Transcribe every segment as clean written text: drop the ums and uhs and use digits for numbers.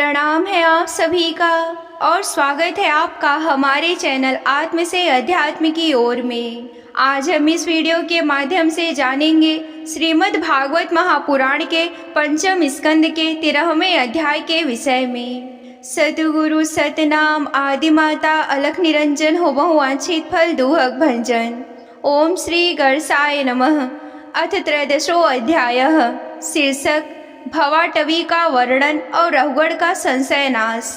प्रणाम है आप सभी का और स्वागत है आपका हमारे चैनल आत्म से अध्यात्म की ओर में। आज हम इस वीडियो के माध्यम से जानेंगे श्रीमद् भागवत महापुराण के पंचम स्कंद के 13वें अध्याय के विषय में। सतगुरु सतनाम आदिमाता अलख निरंजन हो बहुवांछित फल दुहक भंजन। ओम श्री गणसाय नमः। अथ त्रयोदशो अध्यायः। शीर्षक भवाटवी का वर्णन और रघुगढ़ का संशय नाश।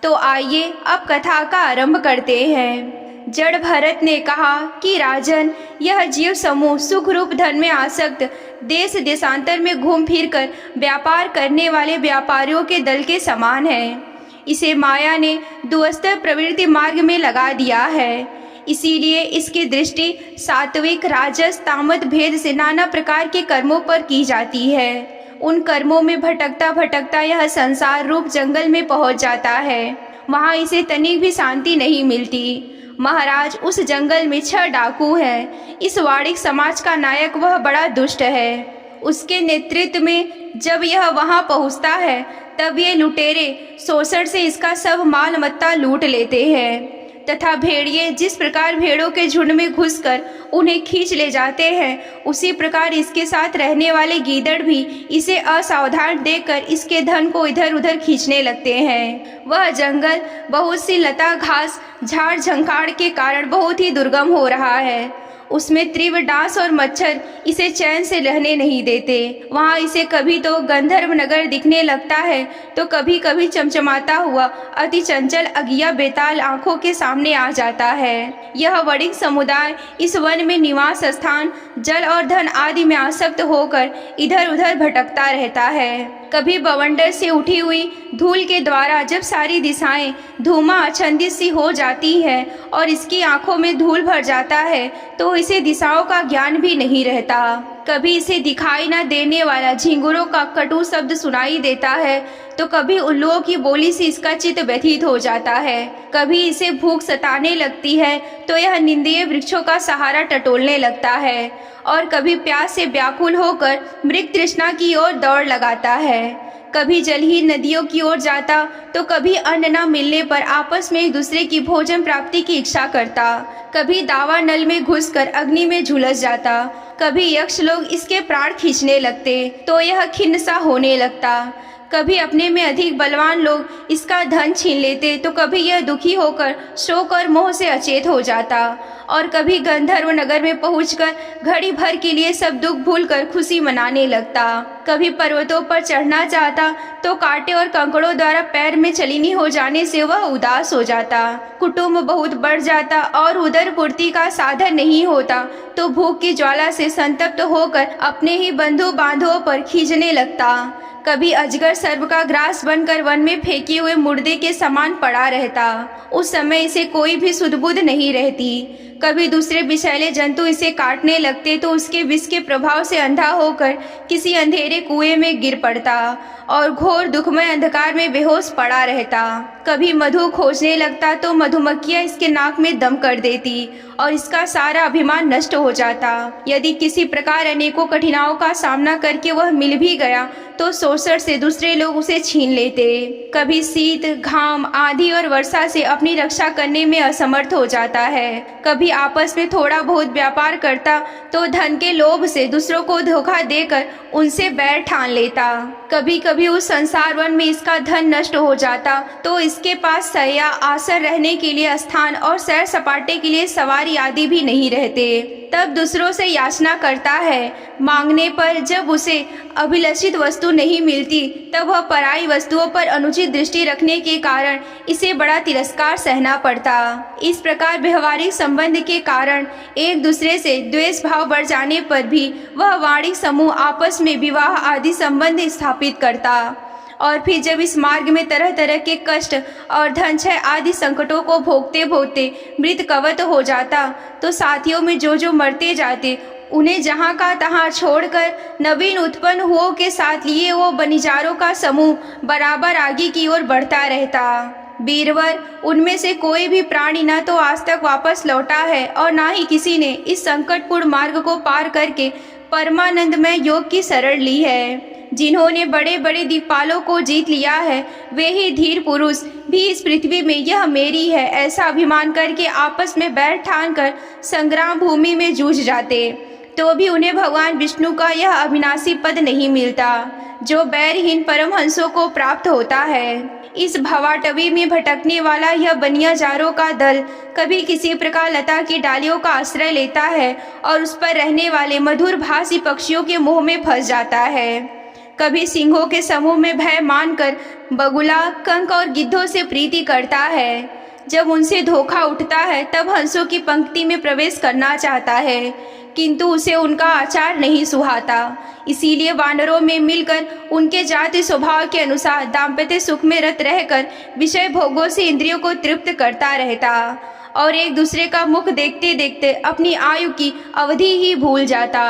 तो आइए अब कथा का आरंभ करते हैं। जड़ भरत ने कहा कि राजन, यह जीव समूह सुख रूप धन में आसक्त देश देशांतर में घूम फिरकर व्यापार करने वाले व्यापारियों के दल के समान है। इसे माया ने दुस्तर प्रवृत्ति मार्ग में लगा दिया है। इसीलिए इसकी दृष्टि सात्विक राजस तामस भेद से नाना प्रकार के कर्मों पर की जाती है। उन कर्मों में भटकता भटकता यह संसार रूप जंगल में पहुंच जाता है। वहां इसे तनिक भी शांति नहीं मिलती। महाराज, उस जंगल में 6 डाकू हैं। इस वाणिक समाज का नायक वह बड़ा दुष्ट है। उसके नेतृत्व में जब यह वहां पहुंचता है तब ये लुटेरे शोषण से इसका सब माल मत्ता लूट लेते हैं तथा भेड़िए जिस प्रकार भेड़ों के झुंड में घुसकर उन्हें खींच ले जाते हैं, उसी प्रकार इसके साथ रहने वाले गीदड़ भी इसे असावधान देखकर इसके धन को इधर उधर खींचने लगते हैं। वह जंगल बहुत सी लता घास झाड़ झंखाड़ के कारण बहुत ही दुर्गम हो रहा है। उसमें तीव्र डांस और मच्छर इसे चैन से रहने नहीं देते। वहाँ इसे कभी तो गंधर्व नगर दिखने लगता है तो कभी कभी चमचमाता हुआ अति चंचल अगिया बेताल आंखों के सामने आ जाता है। यह वणिक समुदाय इस वन में निवास स्थान जल और धन आदि में आसक्त होकर इधर उधर भटकता रहता है। कभी बवंडर से उठी हुई धूल के द्वारा जब सारी दिशाएं धूमा आच्छादित सी हो जाती है और इसकी आंखों में धूल भर जाता है तो इसे दिशाओं का ज्ञान भी नहीं रहता। कभी इसे दिखाई न देने वाला झिंगुरों का कटु शब्द सुनाई देता है तो कभी उल्लुओं की बोली से इसका चित्त व्यथित हो जाता है। कभी इसे भूख सताने लगती है तो यह निंदीय वृक्षों का सहारा टटोलने लगता है और कभी प्यास से व्याकुल होकर मृग तृष्णा की ओर दौड़ लगाता है। कभी जलहीन नदियों की ओर जाता तो कभी अन्न न मिलने पर आपस में एक दूसरे की भोजन प्राप्ति की इच्छा करता। कभी दावा नल में घुसकर अग्नि में झुलस जाता। कभी यक्ष लोग इसके प्राण खींचने लगते तो यह खिन्न सा होने लगता। कभी अपने में अधिक बलवान लोग इसका धन छीन लेते तो कभी यह दुखी होकर शोक और मोह से अचेत हो जाता और कभी गंधर्व नगर में पहुंचकर घड़ी भर के लिए सब दुख भूलकर खुशी मनाने लगता। कभी पर्वतों पर चढ़ना चाहता तो कांटे और कंकड़ों द्वारा पैर में चलीनी हो जाने से वह उदास हो जाता। कुटुंब बहुत बढ़ जाता और उदर पूर्ति का साधन नहीं होता तो भूख की ज्वाला से संतप्त होकर अपने ही बंधु बांधवों पर खींचने लगता। कभी अजगर सर्प का ग्रास बनकर वन में फेंके हुए मुर्दे के समान पड़ा रहता। उस समय इसे कोई भी सुध-बुध नहीं रहती। कभी दूसरे विषैले जंतु इसे काटने लगते तो उसके विष के प्रभाव से अंधा होकर किसी अंधेरे कुएं में गिर पड़ता और घोर दुखमय अंधकार में बेहोश पड़ा रहता। कभी मधु खोजने लगता तो मधुमक्खियां इसके नाक में दम कर देती और इसका सारा अभिमान नष्ट हो जाता। यदि किसी प्रकार अनेकों कठिनाइयों का सामना करके वह मिल भी गया तो शोषण से दूसरे लोग उसे छीन लेते। कभी शीत घाम आंधी और वर्षा से अपनी रक्षा करने में असमर्थ हो जाता है। कभी आपस में थोड़ा बहुत व्यापार करता तो धन के लोभ से दूसरों को धोखा देकर उनसे बैर ठान लेता। कभी कभी उस संसार वन में इसका धन नष्ट हो जाता तो इसके पास शैया आसन रहने के लिए स्थान और सैर सपाटे के लिए सवारी आदि भी नहीं रहते। तब दूसरों से याचना करता है। मांगने पर जब उसे अभिलषित वस्तु नहीं मिलती तब वह पराई वस्तुओं पर अनुचित दृष्टि रखने के कारण इसे बड़ा तिरस्कार सहना पड़ता। इस प्रकार व्यवहारिक संबंध के कारण एक दूसरे से द्वेष भाव बढ़ जाने पर भी वह वाणिक समूह आपस में विवाह आदि संबंध स्थापित करता और फिर जब इस मार्ग में तरह तरह के कष्ट और धन क्षय आदि संकटों को भोगते भोगते मृत कवत हो जाता तो साथियों में जो मरते जाते उन्हें जहाँ का तहाँ छोड़कर नवीन उत्पन्न हुओं के साथ लिए वो बनिजारों का समूह बराबर आगे की ओर बढ़ता रहता। बीरवर, उनमें से कोई भी प्राणी न तो आज तक वापस लौटा है और ना ही किसी ने इस संकटपूर्ण मार्ग को पार करके परमानंदमय योग की शरण ली है। जिन्होंने बड़े बड़े दिक्पालों को जीत लिया है, वे ही धीर पुरुष भी इस पृथ्वी में यह मेरी है ऐसा अभिमान करके आपस में बैर ठान कर संग्राम भूमि में जूझ जाते, तो भी उन्हें भगवान विष्णु का यह अविनाशी पद नहीं मिलता जो बैरहीन परमहंसों को प्राप्त होता है। इस भवाटवी में भटकने वाला यह बनियाजारों का दल कभी किसी प्रकार लता की डालियों का आश्रय लेता है और उस पर रहने वाले मधुर भासी पक्षियों के मुंह में फंस जाता है, कभी सिंहों के समूह में भय मानकर बगुला, कंक और गिद्धों से प्रीति करता है। जब उनसे धोखा उठता है तब हंसों की पंक्ति में प्रवेश करना चाहता है, किंतु उसे उनका आचार नहीं सुहाता। इसीलिए वानरों में मिलकर उनके जाति स्वभाव के अनुसार दाम्पत्य सुख में रत रहकर विषय भोगों से इंद्रियों को तृप्त करता रहता और एक दूसरे का मुख देखते देखते अपनी आयु की अवधि ही भूल जाता।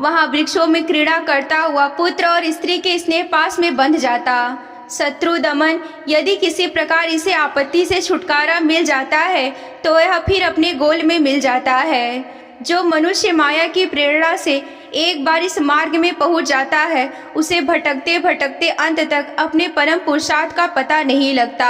वहाँ वृक्षों में क्रीड़ा करता हुआ पुत्र और स्त्री के स्नेह पास में बंध जाता। शत्रु दमन यदि किसी प्रकार इसे आपत्ति से छुटकारा मिल जाता है तो यह फिर अपने गोल में मिल जाता है। जो मनुष्य माया की प्रेरणा से एक बार इस मार्ग में पहुंच जाता है, उसे भटकते भटकते अंत तक अपने परम पुरुषार्थ का पता नहीं लगता।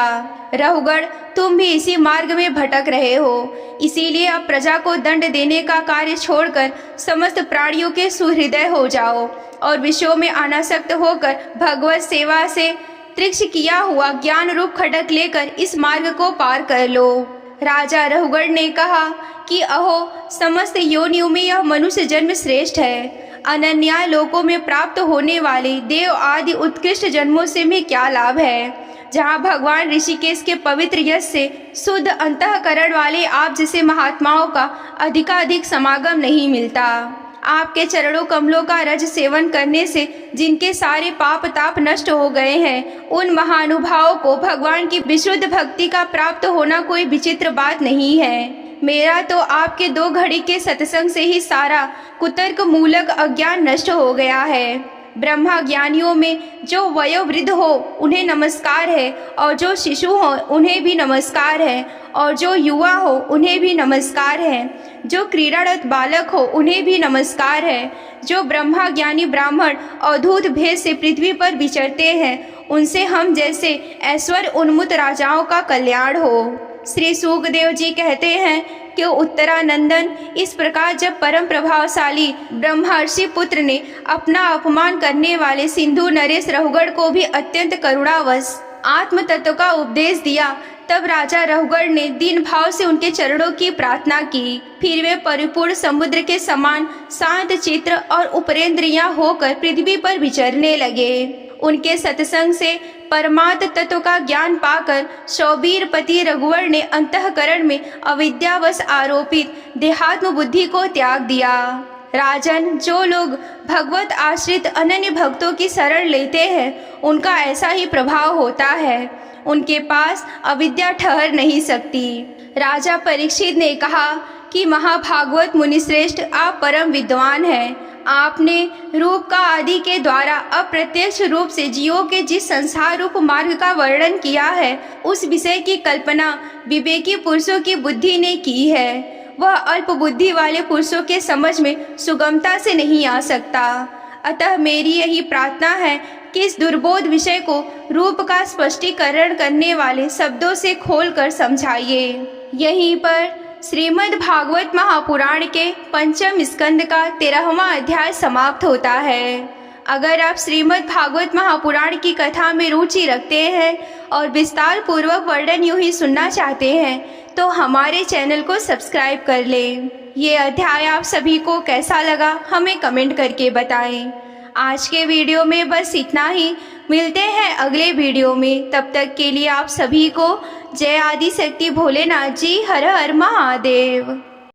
रहुगण, तुम भी इसी मार्ग में भटक रहे हो, इसीलिए अब प्रजा को दंड देने का कार्य छोड़कर समस्त प्राणियों के सुहृदय हो जाओ और विषयों में अनासक्त होकर भगवत सेवा से त्रिक्ष किया हुआ ज्ञान रूप खड्ग लेकर इस मार्ग को पार कर लो। राजा रहुगण ने कहा कि अहो, समस्त योनियों में यह मनुष्य जन्म श्रेष्ठ है। अनन्या लोकों में प्राप्त होने वाले देव आदि उत्कृष्ट जन्मों से भी क्या लाभ है, जहाँ भगवान ऋषिकेश के पवित्र यश से शुद्ध अंतःकरण वाले आप जैसे महात्माओं का अधिकाधिक समागम नहीं मिलता। आपके चरणों कमलों का रज सेवन करने से जिनके सारे पाप ताप नष्ट हो गए हैं, उन महानुभावों को भगवान की विशुद्ध भक्ति का प्राप्त होना कोई विचित्र बात नहीं है। मेरा तो आपके 2 घड़ी के सत्संग से ही सारा कुतर्क मूलक अज्ञान नष्ट हो गया है। ब्रह्मा ज्ञानियों में जो वयोवृद्ध हो उन्हें नमस्कार है, और जो शिशु हो उन्हें भी नमस्कार है, और जो युवा हो उन्हें भी नमस्कार है, जो क्रीड़ारत बालक हो उन्हें भी नमस्कार है। जो ब्रह्मा ज्ञानी ब्राह्मण अवधूत भेद से पृथ्वी पर विचरते हैं, उनसे हम जैसे ऐश्वर्य उन्मुक्त राजाओं का कल्याण हो। श्री सुखदेव जी कहते हैं कि उत्तरानंदन, इस प्रकार जब परम प्रभावशाली ब्रह्मर्षि पुत्र ने अपना अपमान करने वाले सिंधु नरेश रहुगण को भी अत्यंत करुणावश आत्म तत्व का उपदेश दिया, तब राजा रहुगण ने दीन भाव से उनके चरणों की प्रार्थना की। फिर वे परिपूर्ण समुद्र के समान शांत चित्र और उपरेंद्रियां होकर पृथ्वी पर विचरने लगे। उनके सत्संग से परमात्म तत्व का ज्ञान पाकर शौबीर पति रघुवर ने अंतःकरण में अविद्यावश आरोपित देहात्म बुद्धि को त्याग दिया। राजन, जो लोग भगवत आश्रित अनन्य भक्तों की शरण लेते हैं, उनका ऐसा ही प्रभाव होता है। उनके पास अविद्या ठहर नहीं सकती। राजा परीक्षित ने कहा कि महाभागवत मुनिश्रेष्ठ, आप परम विद्वान हैं। आपने रूप का आदि के द्वारा अप्रत्यक्ष रूप से जीवों के जिस संसार रूप मार्ग का वर्णन किया है, उस विषय की कल्पना विवेकी पुरुषों की बुद्धि ने की है। वह अल्प बुद्धि वाले पुरुषों के समझ में सुगमता से नहीं आ सकता। अतः मेरी यही प्रार्थना है कि इस दुर्बोध विषय को रूप का स्पष्टीकरण करने वाले शब्दों से खोलकर समझाइए। यहीं पर श्रीमद् भागवत महापुराण के 5वें स्कंद का 13वां अध्याय समाप्त होता है। अगर आप श्रीमद् भागवत महापुराण की कथा में रुचि रखते हैं और विस्तार पूर्वक वर्णन यूं ही सुनना चाहते हैं, तो हमारे चैनल को सब्सक्राइब कर लें। ये अध्याय आप सभी को कैसा लगा हमें कमेंट करके बताएं। आज के वीडियो में बस इतना ही। मिलते हैं अगले वीडियो में। तब तक के लिए आप सभी को जय आदि शक्ति भोलेनाथ जी। हर हर महादेव।